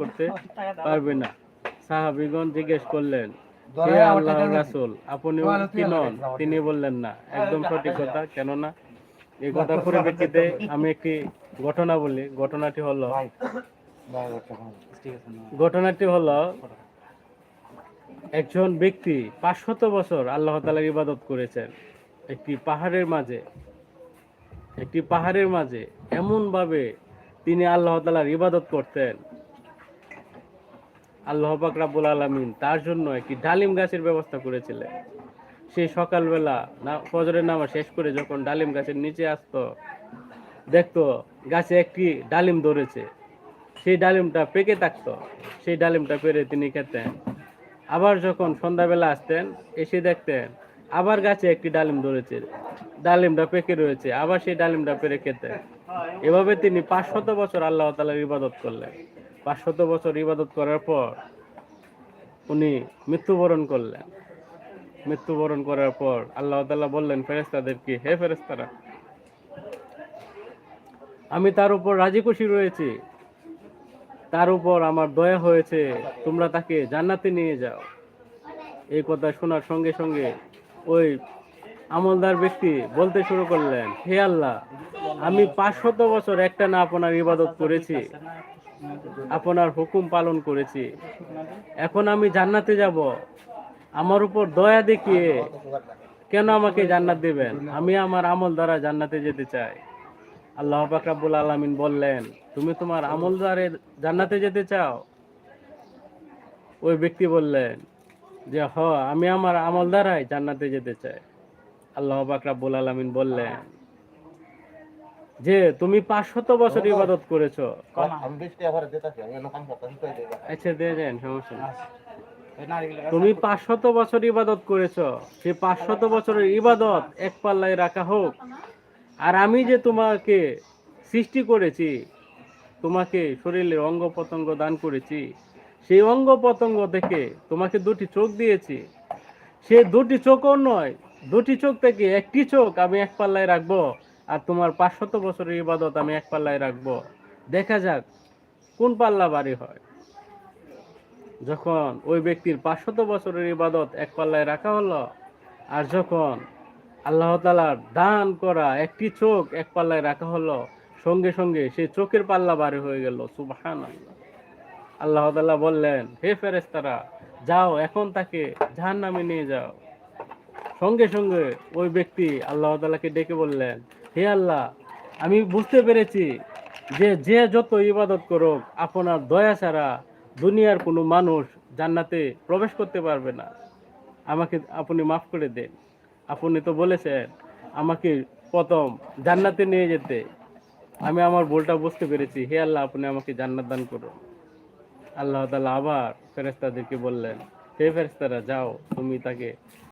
করতে পারবে না। সাহাবীগণ জিজ্ঞেস করলেন, হে আল্লাহর রাসূল, আপনিও কি নন? তিনি বললেন, না। একদম সঠিক কথা। কেননা এই কথার পরিপ্রেক্ষিতে আমি একটি ঘটনা বলি। ঘটনাটি হলো একজন ব্যক্তি 500 বছর আল্লাহ তাআলার ইবাদত করেছেন একটি পাহাড়ের মাঝে এমন ভাবে তিনি আল্লাহ তাআলার ইবাদত করতেন। আল্লাহ পাক রব্বুল আলামিন তার জন্য একটি ডালিম গাছের ব্যবস্থা করেছিলেন। সে সকালবেলা ফজরের নামাজ শেষ করে যখন ডালিম গাছের নিচে আসতো, দেখতো গাছে একটি ডালিম ধরেছে। সেই ডালিমটা পেকে থাকতো। সেই ডালিমটা পেরে তিনি খেতেন। আবার যখন সন্ধ্যাবেলা আসতেন, এসে দেখতেন আবার গাছে একটি ডালিম ধরেছে, ডালিমটা পেকে রয়েছে, আবার সেই ডালিমটা পেরে খেতেন। এভাবে তিনি 500 বছর আল্লাহ তাআলার ইবাদত করলেন। 500 বছর ইবাদত করার পর উনি মৃত্যুবরণ করলেন। মৃত্যুবরণ করার পর আল্লাহ তাআলা বললেন ফেরেশতাদেরকে, হে ফেরেশতারা, আমি তার উপর রাজি খুশি রয়েছি, তার উপর আমার দয়া হয়েছে, তোমরা তাকে জান্নাতে নিয়ে যাও। এই কথা শোনার সঙ্গে সঙ্গে ওই আমলদার ব্যক্তি বলতে শুরু করলেন, হে আল্লাহ, আমি 500 বছর একটানা আপনার ইবাদত করেছি, আপনার হুকুম পালন করেছি, এখন আমি জান্নাতে যাব, আমার উপর দয়া দেখিয়ে কেন আমাকে জান্নাত দিবেন? আমি আমার আমল দ্বারা জান্নাতে যেতে চাই। আল্লাহ পাক রব্বুল আলামিন বললেন, তুমি তোমার আমল দ্বারা জান্নাতে যেতে চাও? ওই ব্যক্তি বললেন যে, আমি আমার আমল দ্বারাই জান্নাতে যেতে চাই। আল্লাহ পাক রব্বুল আলামিন বললেন যে, তুমি 500 বছর ইবাদত করেছো। আচ্ছা, দিয়ে যান, সমস্যা নেই। তুমি 500 বছর ইবাদত করেছো, সেই 500 বছরের ইবাদত এক পাল্লায় রাখা হোক। আর আমি যে তোমাকে সৃষ্টি করেছি, তোমাকে শরীরের অঙ্গ প্রত্যঙ্গ দান করেছি, সেই অঙ্গ প্রত্যঙ্গ থেকে তোমাকে 2টি চোখ দিয়েছি, সে 2টি চোখও নয়, 2টি চোখ থেকে একটি চোখ আমি এক পাল্লায় রাখবো, আর তোমার 500 বছরের ইবাদত আমি এক পাল্লায় রাখবো। দেখা যাক কোন পাল্লা ভারী হয়। যখন ওই ব্যক্তির 500 বছরের ইবাদত এক পাল্লায় রাখা হলো, আর যখন আল্লাহ তাআলার দান করা একটি চোখ এক পাল্লায় রাখা হলো, সঙ্গে সঙ্গে সেই চোখের পাল্লা ভারী হয়ে গেল। সুবহানাল্লাহ। আল্লাহ তাআলা বললেন, হে ফেরেশতারা, যাও, এখন তাকে জাহান্নামে নিয়ে যাও। সঙ্গে সঙ্গে ওই ব্যক্তি আল্লাহ তাআলাকে ডেকে বললেন, হে আল্লাহ, আমি বুঝতে পেরেছি যে যে যত ইবাদত করুক, আপনার দয়া ছাড়া দুনিয়ার কোনো মানুষ জান্নাতে প্রবেশ করতে পারবে না। আমাকে আপনি মাফ করে দেন। আপনি তো বলেছেন আমাকে প্রথম জান্নাতে নিয়ে যেতে। আমি আমার ভুলটা বুঝতে পেরেছি। হে আল্লাহ, আপনি আমাকে জান্নাত দান করুন। আল্লাহ তাআলা আবার ফেরেশতাদেরকে বললেন, হে ফেরেশতারা, যাও, তুমি তাকে